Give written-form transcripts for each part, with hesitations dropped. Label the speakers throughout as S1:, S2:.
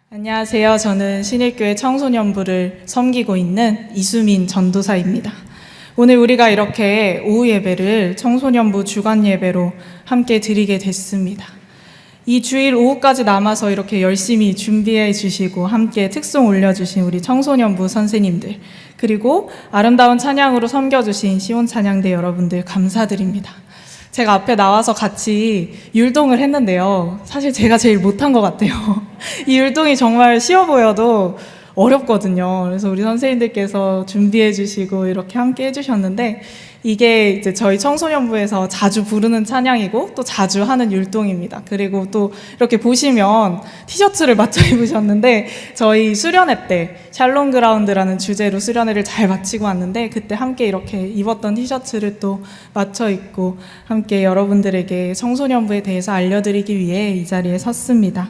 S1: 안녕하세요. 저는 신일교회 청소년부를 섬기고 있는 이수민 전도사입니다. 오늘 우리가 이렇게 오후 예배를 청소년부 주간 예배로 함께 드리게 됐습니다. 이 주일 오후까지 남아서 이렇게 열심히 준비해 주시고 함께 특송 올려주신 우리 청소년부 선생님들, 그리고 아름다운 찬양으로 섬겨주신 시온 찬양대 여러분들 감사드립니다. 제가 앞에 나와서 같이 율동을 했는데요. 사실 제가 제일 못한 것 같아요. 이 율동이 정말 쉬워 보여도 어렵거든요. 그래서 우리 선생님들께서 준비해 주시고 이렇게 함께 해주셨는데, 이게 이제 저희 청소년부에서 자주 부르는 찬양이고 또 자주 하는 율동입니다. 그리고 또 이렇게 보시면 티셔츠를 맞춰 입으셨는데, 저희 수련회 때 샬롬 그라운드라는 주제로 수련회를 잘 마치고 왔는데, 그때 함께 이렇게 입었던 티셔츠를 또 맞춰 입고 함께 여러분들에게 청소년부에 대해서 알려드리기 위해 이 자리에 섰습니다.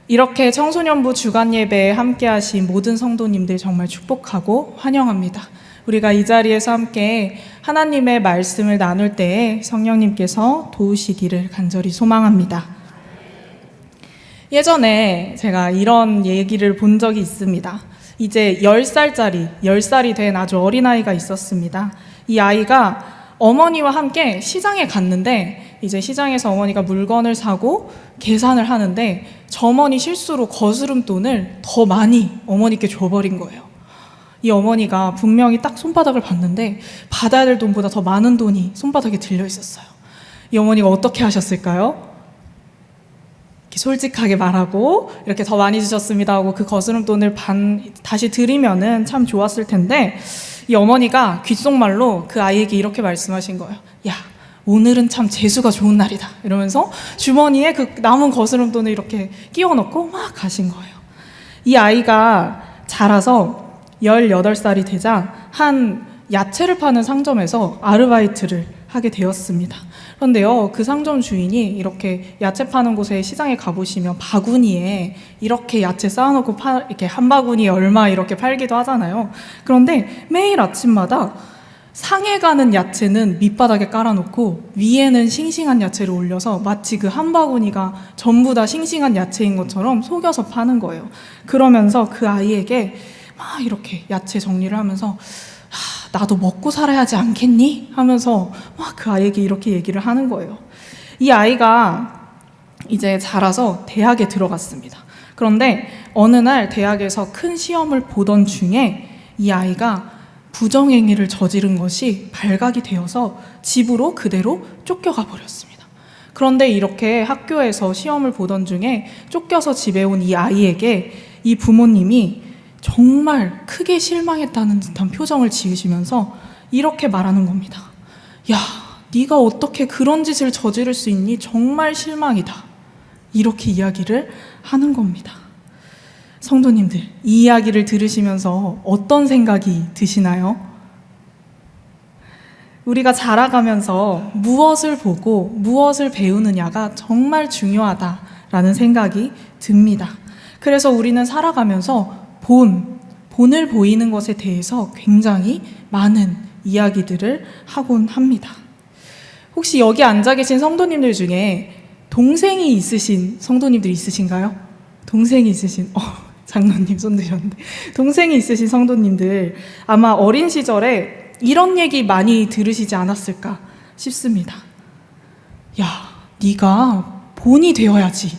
S1: 이렇게 청소년부 주간 예배에 함께 하신 모든 성도님들 정말 축복하고 환영합니다. 우리가 이 자리에서 함께 하나님의 말씀을 나눌 때에 성령님께서 도우시기를 간절히 소망합니다. 예전에 제가 이런 얘기를 본 적이 있습니다. 이제 10살이 된 아주 어린아이가 있었습니다. 이 아이가 어머니와 함께 시장에 갔는데, 이제 시장에서 어머니가 물건을 사고 계산을 하는데 저머니 실수로 거스름돈을 더 많이 어머니께 줘버린 거예요. 이 어머니가 분명히 딱 손바닥을 봤는데 받아야 될 돈보다 더 많은 돈이 손바닥에 들려 있었어요. 이 어머니가 어떻게 하셨을까요? 이렇게 솔직하게 말하고 이렇게 더 많이 주셨습니다 하고 그 거스름돈을 다시 드리면은 참 좋았을 텐데, 이 어머니가 귓속말로 그 아이에게 이렇게 말씀하신 거예요. 야, 오늘은 참 재수가 좋은 날이다. 이러면서 주머니에 그 남은 거스름돈을 이렇게 끼워 넣고 막 가신 거예요. 이 아이가 자라서 18살이 되자 한 야채를 파는 상점에서 아르바이트를 하게 되었습니다. 그런데요, 그 상점 주인이 이렇게 야채 파는 곳에 시장에 가보시면 바구니에 이렇게 야채 쌓아놓고 이렇게 한 바구니에 얼마 이렇게 팔기도 하잖아요. 그런데 매일 아침마다 상해가는 야채는 밑바닥에 깔아놓고 위에는 싱싱한 야채를 올려서 마치 그 한 바구니가 전부 다 싱싱한 야채인 것처럼 속여서 파는 거예요. 그러면서 그 아이에게 막 이렇게 야채 정리를 하면서 나도 먹고 살아야지 않겠니? 하면서 막 그 아이에게 이렇게 얘기를 하는 거예요. 이 아이가 이제 자라서 대학에 들어갔습니다. 그런데 어느 날 대학에서 큰 시험을 보던 중에 이 아이가 부정행위를 저지른 것이 발각이 되어서 집으로 그대로 쫓겨가 버렸습니다. 그런데 이렇게 학교에서 시험을 보던 중에 쫓겨서 집에 온 이 아이에게 이 부모님이 정말 크게 실망했다는 듯한 표정을 지으시면서 이렇게 말하는 겁니다. 야, 네가 어떻게 그런 짓을 저지를 수 있니? 정말 실망이다. 이렇게 이야기를 하는 겁니다. 성도님들, 이 이야기를 들으시면서 어떤 생각이 드시나요? 우리가 자라가면서 무엇을 보고 무엇을 배우느냐가 정말 중요하다라는 생각이 듭니다. 그래서 우리는 살아가면서 본을 보이는 것에 대해서 굉장히 많은 이야기들을 하곤 합니다. 혹시 여기 앉아 계신 성도님들 중에 동생이 있으신 성도님들 있으신가요? 동생이 있으신, 장로님 손 드셨는데, 동생이 있으신 성도님들 아마 어린 시절에 이런 얘기 많이 들으시지 않았을까 싶습니다. 야, 네가 본이 되어야지.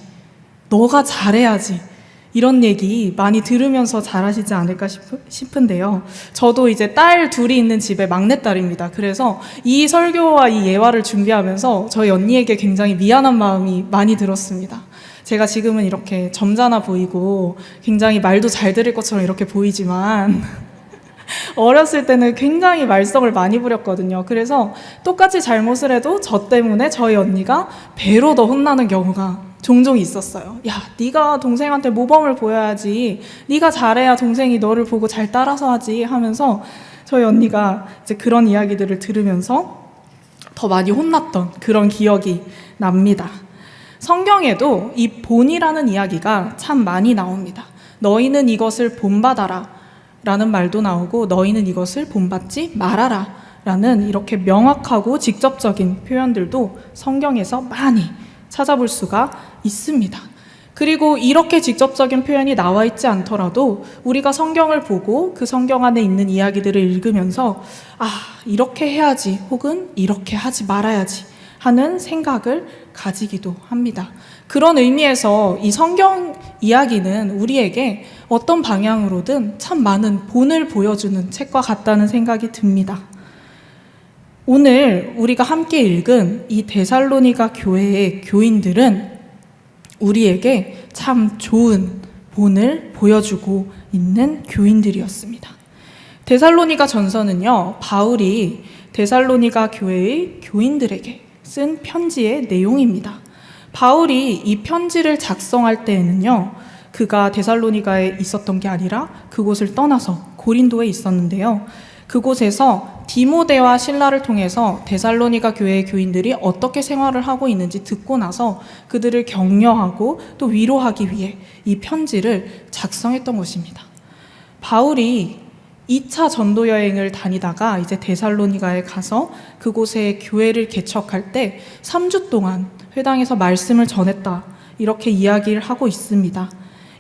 S1: 너가 잘해야지. 이런 얘기 많이 들으면서 잘하시지 않을까 싶은데요. 저도 이제 딸 둘이 있는 집의 막내딸입니다. 그래서 이 설교와 이 예화를 준비하면서 저희 언니에게 굉장히 미안한 마음이 많이 들었습니다. 제가 지금은 이렇게 점잖아 보이고 굉장히 말도 잘 들을 것처럼 이렇게 보이지만 어렸을 때는 굉장히 말썽을 많이 부렸거든요. 그래서 똑같이 잘못을 해도 저 때문에 저희 언니가 배로 더 혼나는 경우가 종종 있었어요. 야, 네가 동생한테 모범을 보여야지. 네가 잘해야 동생이 너를 보고 잘 따라서 하지 하면서 저희 언니가 이제 그런 이야기들을 들으면서 더 많이 혼났던 그런 기억이 납니다. 성경에도 이 본이라는 이야기가 참 많이 나옵니다. 너희는 이것을 본받아라 라는 말도 나오고 너희는 이것을 본받지 말아라 라는 이렇게 명확하고 직접적인 표현들도 성경에서 많이 찾아볼 수가 있습니다. 그리고 이렇게 직접적인 표현이 나와 있지 않더라도 우리가 성경을 보고 그 성경 안에 있는 이야기들을 읽으면서 이렇게 해야지 혹은 이렇게 하지 말아야지 하는 생각을 가지기도 합니다. 그런 의미에서 이 성경 이야기는 우리에게 어떤 방향으로든 참 많은 본을 보여주는 책과 같다는 생각이 듭니다. 오늘 우리가 함께 읽은 이 데살로니가 교회의 교인들은 우리에게 참 좋은 본을 보여주고 있는 교인들이었습니다. 데살로니가 전서는요, 바울이 데살로니가 교회의 교인들에게 쓴 편지의 내용입니다. 바울이 이 편지를 작성할 때에는요, 그가 데살로니가에 있었던 게 아니라 그곳을 떠나서 고린도에 있었는데요. 그곳에서 디모데와 실라를 통해서 데살로니가 교회의 교인들이 어떻게 생활을 하고 있는지 듣고 나서 그들을 격려하고 또 위로하기 위해 이 편지를 작성했던 것입니다. 바울이 2차 전도 여행을 다니다가 이제 데살로니가에 가서 그곳에 교회를 개척할 때 3주 동안 회당에서 말씀을 전했다, 이렇게 이야기를 하고 있습니다.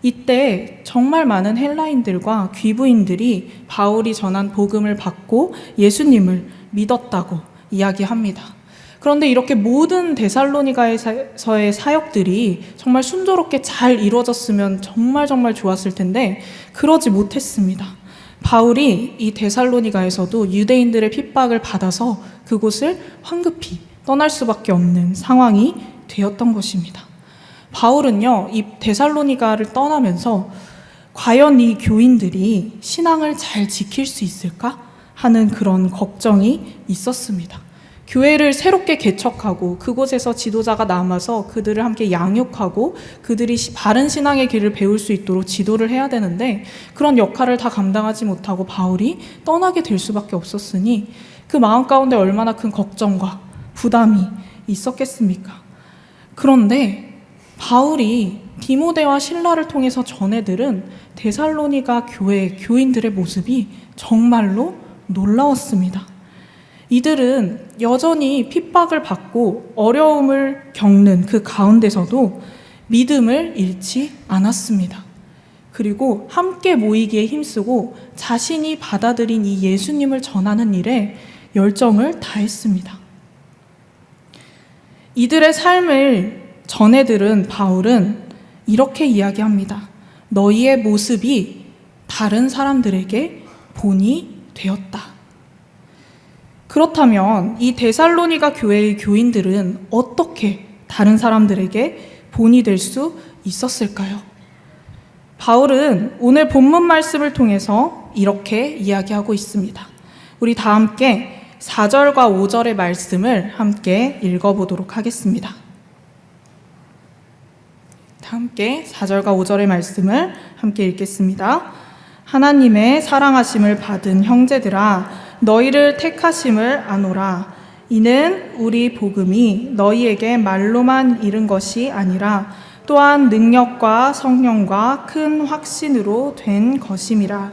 S1: 이때 정말 많은 헬라인들과 귀부인들이 바울이 전한 복음을 받고 예수님을 믿었다고 이야기합니다. 그런데 이렇게 모든 데살로니가에서의 사역들이 정말 순조롭게 잘 이루어졌으면 정말 좋았을 텐데 그러지 못했습니다. 바울이 이 데살로니가에서도 유대인들의 핍박을 받아서 그곳을 황급히 떠날 수밖에 없는 상황이 되었던 것입니다. 바울은요, 이 데살로니가를 떠나면서 과연 이 교인들이 신앙을 잘 지킬 수 있을까 하는 그런 걱정이 있었습니다. 교회를 새롭게 개척하고 그곳에서 지도자가 남아서 그들을 함께 양육하고 그들이 바른 신앙의 길을 배울 수 있도록 지도를 해야 되는데 그런 역할을 다 감당하지 못하고 바울이 떠나게 될 수밖에 없었으니 그 마음 가운데 얼마나 큰 걱정과 부담이 있었겠습니까? 그런데 바울이 디모데와 실라를 통해서 전해들은 데살로니가 교회 교인들의 모습이 정말로 놀라웠습니다. 이들은 여전히 핍박을 받고 어려움을 겪는 그 가운데서도 믿음을 잃지 않았습니다. 그리고 함께 모이기에 힘쓰고 자신이 받아들인 이 예수님을 전하는 일에 열정을 다했습니다. 이들의 삶을 전해들은 바울은 이렇게 이야기합니다. 너희의 모습이 다른 사람들에게 본이 되었다. 그렇다면 이 데살로니가 교회의 교인들은 어떻게 다른 사람들에게 본이 될 수 있었을까요? 바울은 오늘 본문 말씀을 통해서 이렇게 이야기하고 있습니다. 우리 다 함께 4절과 5절의 말씀을 함께 읽어보도록 하겠습니다. 함께 4절과 5절의 말씀을 함께 읽겠습니다. 하나님의 사랑하심을 받은 형제들아, 너희를 택하심을 아노라. 이는 우리 복음이 너희에게 말로만 이른 것이 아니라 또한 능력과 성령과 큰 확신으로 된 것임이라.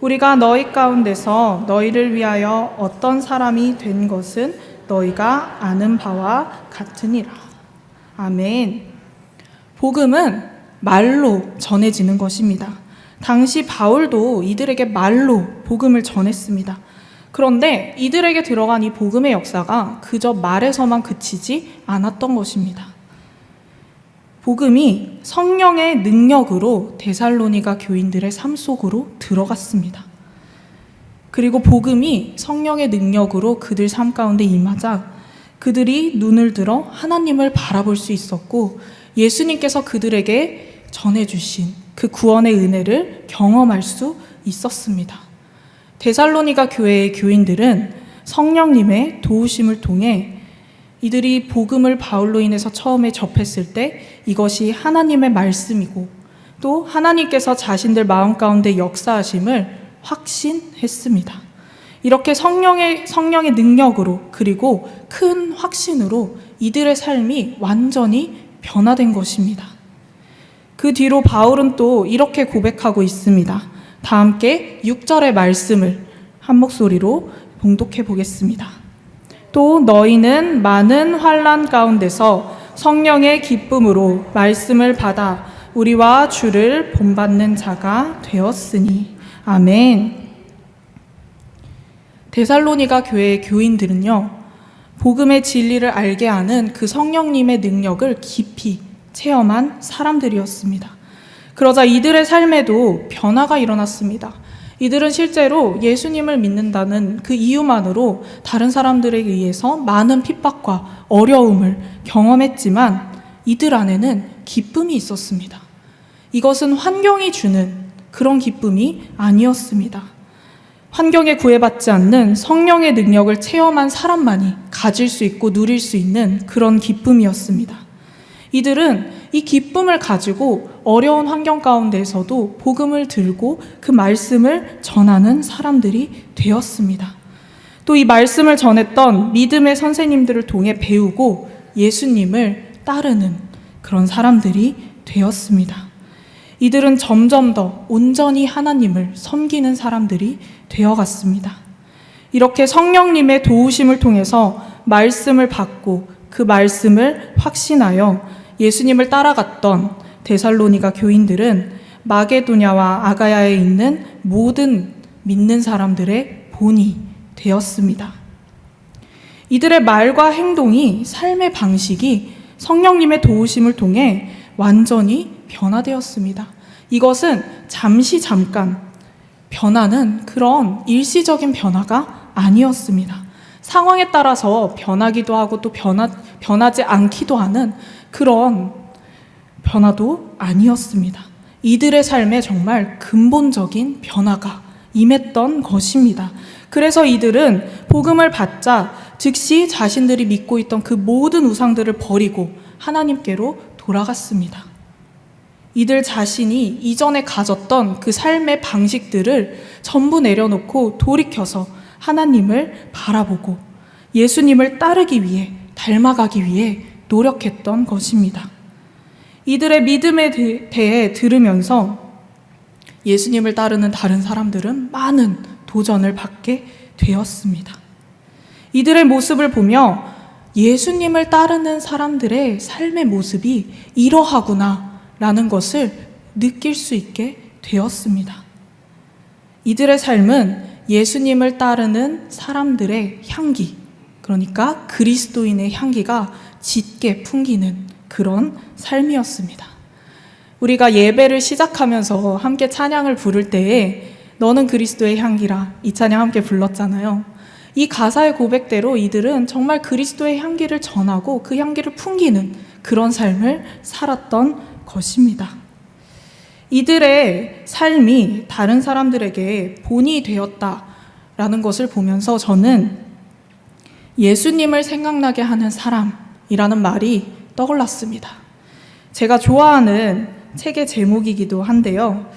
S1: 우리가 너희 가운데서 너희를 위하여 어떤 사람이 된 것은 너희가 아는 바와 같으니라. 아멘. 복음은 말로 전해지는 것입니다. 당시 바울도 이들에게 말로 복음을 전했습니다. 그런데 이들에게 들어간 이 복음의 역사가 그저 말에서만 그치지 않았던 것입니다. 복음이 성령의 능력으로 데살로니가 교인들의 삶 속으로 들어갔습니다. 그리고 복음이 성령의 능력으로 그들 삶 가운데 임하자 그들이 눈을 들어 하나님을 바라볼 수 있었고 예수님께서 그들에게 전해주신 그 구원의 은혜를 경험할 수 있었습니다. 데살로니가 교회의 교인들은 성령님의 도우심을 통해 이들이 복음을 바울로 인해서 처음에 접했을 때 이것이 하나님의 말씀이고 또 하나님께서 자신들 마음 가운데 역사하심을 확신했습니다. 이렇게 성령의 능력으로 그리고 큰 확신으로 이들의 삶이 완전히 변화된 것입니다. 그 뒤로 바울은 또 이렇게 고백하고 있습니다. 다 함께 6절의 말씀을 한 목소리로 봉독해 보겠습니다. 또 너희는 많은 환난 가운데서 성령의 기쁨으로 말씀을 받아 우리와 주를 본받는 자가 되었으니. 아멘. 데살로니가 교회의 교인들은요, 복음의 진리를 알게 하는 그 성령님의 능력을 깊이 체험한 사람들이었습니다. 그러자 이들의 삶에도 변화가 일어났습니다. 이들은 실제로 예수님을 믿는다는 그 이유만으로 다른 사람들에 의해서 많은 핍박과 어려움을 경험했지만 이들 안에는 기쁨이 있었습니다. 이것은 환경이 주는 그런 기쁨이 아니었습니다. 환경에 구애받지 않는 성령의 능력을 체험한 사람만이 가질 수 있고 누릴 수 있는 그런 기쁨이었습니다. 이들은 이 기쁨을 가지고 어려운 환경 가운데에서도 복음을 들고 그 말씀을 전하는 사람들이 되었습니다. 또 이 말씀을 전했던 믿음의 선생님들을 통해 배우고 예수님을 따르는 그런 사람들이 되었습니다. 이들은 점점 더 온전히 하나님을 섬기는 사람들이 되어갔습니다. 이렇게 성령님의 도우심을 통해서 말씀을 받고 그 말씀을 확신하여 예수님을 따라갔던 데살로니가 교인들은 마게도냐와 아가야에 있는 모든 믿는 사람들의 본이 되었습니다. 이들의 말과 행동이, 삶의 방식이 성령님의 도우심을 통해 완전히 변화되었습니다. 이것은 잠깐 변하는 그런 일시적인 변화가 아니었습니다. 상황에 따라서 변하기도 하고 또 변하지 않기도 하는 그런 변화도 아니었습니다. 이들의 삶에 정말 근본적인 변화가 임했던 것입니다. 그래서 이들은 복음을 받자 즉시 자신들이 믿고 있던 그 모든 우상들을 버리고 하나님께로 돌아갔습니다. 이들 자신이 이전에 가졌던 그 삶의 방식들을 전부 내려놓고 돌이켜서 하나님을 바라보고 예수님을 따르기 위해, 닮아가기 위해 노력했던 것입니다. 이들의 믿음에 대해 들으면서 예수님을 따르는 다른 사람들은 많은 도전을 받게 되었습니다. 이들의 모습을 보며 예수님을 따르는 사람들의 삶의 모습이 이러하구나 라는 것을 느낄 수 있게 되었습니다. 이들의 삶은 예수님을 따르는 사람들의 향기, 그러니까 그리스도인의 향기가 짙게 풍기는 그런 삶이었습니다. 우리가 예배를 시작하면서 함께 찬양을 부를 때에 너는 그리스도의 향기라, 이 찬양 함께 불렀잖아요. 이 가사의 고백대로 이들은 정말 그리스도의 향기를 전하고 그 향기를 풍기는 그런 삶을 살았던 것입니다. 이들의 삶이 다른 사람들에게 본이 되었다라는 것을 보면서 저는 예수님을 생각나게 하는 사람이라는 말이 떠올랐습니다. 제가 좋아하는 책의 제목이기도 한데요.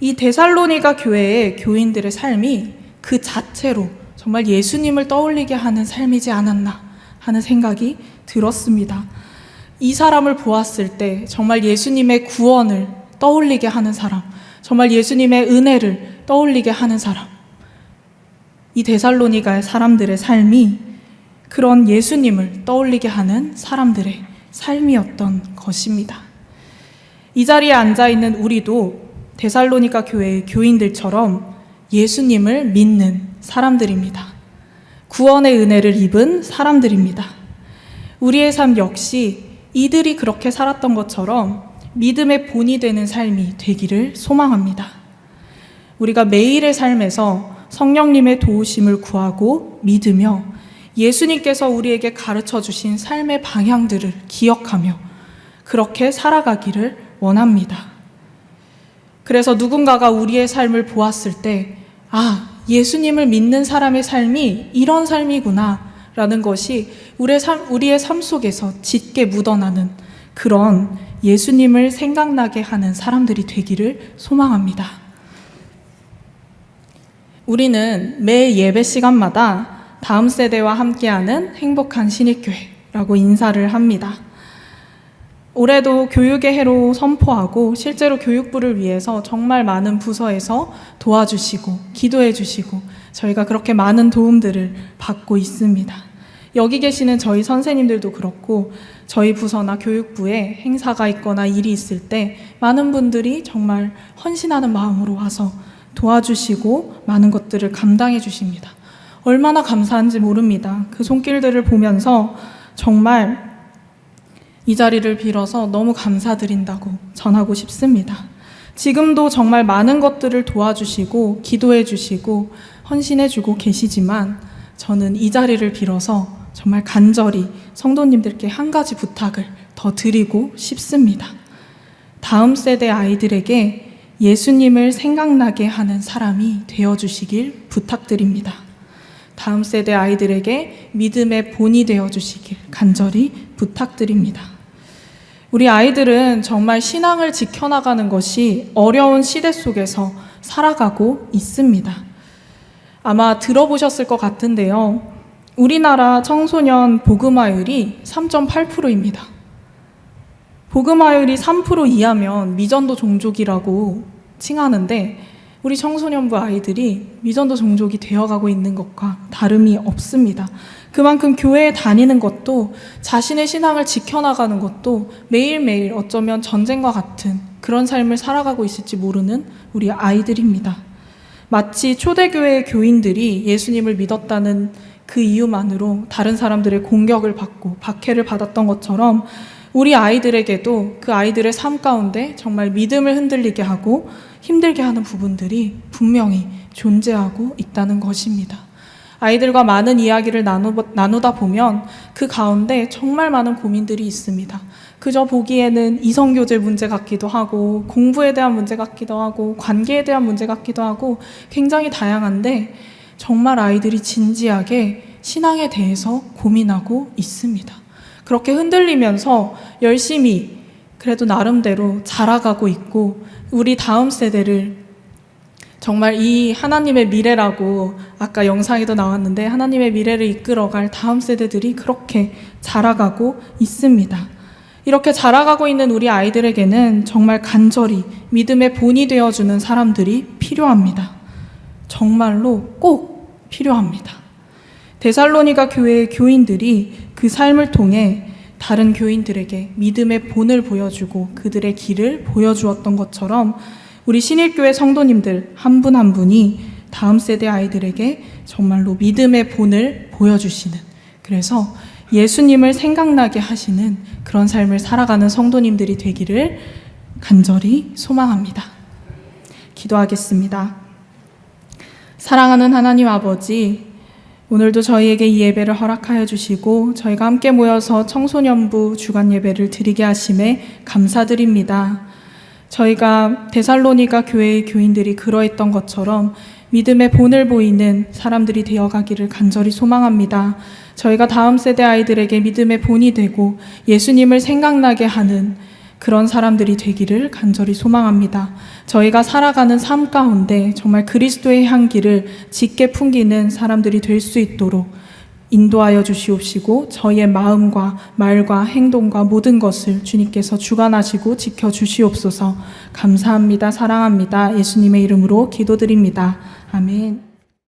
S1: 이 데살로니가 교회의 교인들의 삶이 그 자체로 정말 예수님을 떠올리게 하는 삶이지 않았나 하는 생각이 들었습니다. 이 사람을 보았을 때 정말 예수님의 구원을 떠올리게 하는 사람, 정말 예수님의 은혜를 떠올리게 하는 사람, 이 데살로니가의 사람들의 삶이 그런 예수님을 떠올리게 하는 사람들의 삶이었던 것입니다. 이 자리에 앉아있는 우리도 데살로니가 교회의 교인들처럼 예수님을 믿는 사람들입니다. 구원의 은혜를 입은 사람들입니다. 우리의 삶 역시 이들이 그렇게 살았던 것처럼 믿음의 본이 되는 삶이 되기를 소망합니다. 우리가 매일의 삶에서 성령님의 도우심을 구하고 믿으며 예수님께서 우리에게 가르쳐 주신 삶의 방향들을 기억하며 그렇게 살아가기를 원합니다. 그래서 누군가가 우리의 삶을 보았을 때, 예수님을 믿는 사람의 삶이 이런 삶이구나 라는 것이 우리의 삶 속에서 짙게 묻어나는 그런 예수님을 생각나게 하는 사람들이 되기를 소망합니다. 우리는 매 예배 시간마다 다음 세대와 함께하는 행복한 신입교회라고 인사를 합니다. 올해도 교육의 해로 선포하고 실제로 교육부를 위해서 정말 많은 부서에서 도와주시고 기도해 주시고 저희가 그렇게 많은 도움들을 받고 있습니다. 여기 계시는 저희 선생님들도 그렇고 저희 부서나 교육부에 행사가 있거나 일이 있을 때 많은 분들이 정말 헌신하는 마음으로 와서 도와주시고 많은 것들을 감당해 주십니다. 얼마나 감사한지 모릅니다. 그 손길들을 보면서 정말 이 자리를 빌어서 너무 감사드린다고 전하고 싶습니다. 지금도 정말 많은 것들을 도와주시고 기도해 주시고 헌신해 주고 계시지만 저는 이 자리를 빌어서 정말 간절히 성도님들께 한 가지 부탁을 더 드리고 싶습니다. 다음 세대 아이들에게 예수님을 생각나게 하는 사람이 되어주시길 부탁드립니다. 다음 세대 아이들에게 믿음의 본이 되어주시길 간절히 부탁드립니다. 우리 아이들은 정말 신앙을 지켜나가는 것이 어려운 시대 속에서 살아가고 있습니다. 아마 들어보셨을 것 같은데요. 우리나라 청소년 복음화율이 3.8%입니다. 복음화율이 3% 이하면 미전도 종족이라고 칭하는데 우리 청소년부 아이들이 미전도 종족이 되어가고 있는 것과 다름이 없습니다. 그만큼 교회에 다니는 것도 자신의 신앙을 지켜나가는 것도 매일매일 어쩌면 전쟁과 같은 그런 삶을 살아가고 있을지 모르는 우리 아이들입니다. 마치 초대교회의 교인들이 예수님을 믿었다는 그 이유만으로 다른 사람들의 공격을 받고 박해를 받았던 것처럼 우리 아이들에게도 그 아이들의 삶 가운데 정말 믿음을 흔들리게 하고 힘들게 하는 부분들이 분명히 존재하고 있다는 것입니다. 아이들과 많은 이야기를 나누다 보면 그 가운데 정말 많은 고민들이 있습니다. 그저 보기에는 이성교제 문제 같기도 하고 공부에 대한 문제 같기도 하고 관계에 대한 문제 같기도 하고 굉장히 다양한데 정말 아이들이 진지하게 신앙에 대해서 고민하고 있습니다. 그렇게 흔들리면서 열심히 그래도 나름대로 자라가고 있고 우리 다음 세대를 정말 이 하나님의 미래라고 아까 영상에도 나왔는데 하나님의 미래를 이끌어갈 다음 세대들이 그렇게 자라가고 있습니다. 이렇게 자라가고 있는 우리 아이들에게는 정말 간절히 믿음의 본이 되어주는 사람들이 필요합니다. 정말로 꼭 필요합니다. 데살로니가 교회의 교인들이 그 삶을 통해 다른 교인들에게 믿음의 본을 보여주고 그들의 길을 보여주었던 것처럼 우리 신일교회 성도님들 한 분 한 분이 다음 세대 아이들에게 정말로 믿음의 본을 보여주시는, 그래서 예수님을 생각나게 하시는 그런 삶을 살아가는 성도님들이 되기를 간절히 소망합니다. 기도하겠습니다. 사랑하는 하나님 아버지, 오늘도 저희에게 이 예배를 허락하여 주시고 저희가 함께 모여서 청소년부 주간 예배를 드리게 하심에 감사드립니다. 저희가 데살로니가 교회의 교인들이 그러했던 것처럼 믿음의 본을 보이는 사람들이 되어가기를 간절히 소망합니다. 저희가 다음 세대 아이들에게 믿음의 본이 되고 예수님을 생각나게 하는 그런 사람들이 되기를 간절히 소망합니다. 저희가 살아가는 삶 가운데 정말 그리스도의 향기를 짙게 풍기는 사람들이 될 수 있도록 인도하여 주시옵시고 저희의 마음과 말과 행동과 모든 것을 주님께서 주관하시고 지켜주시옵소서. 감사합니다. 사랑합니다. 예수님의 이름으로 기도드립니다. 아멘.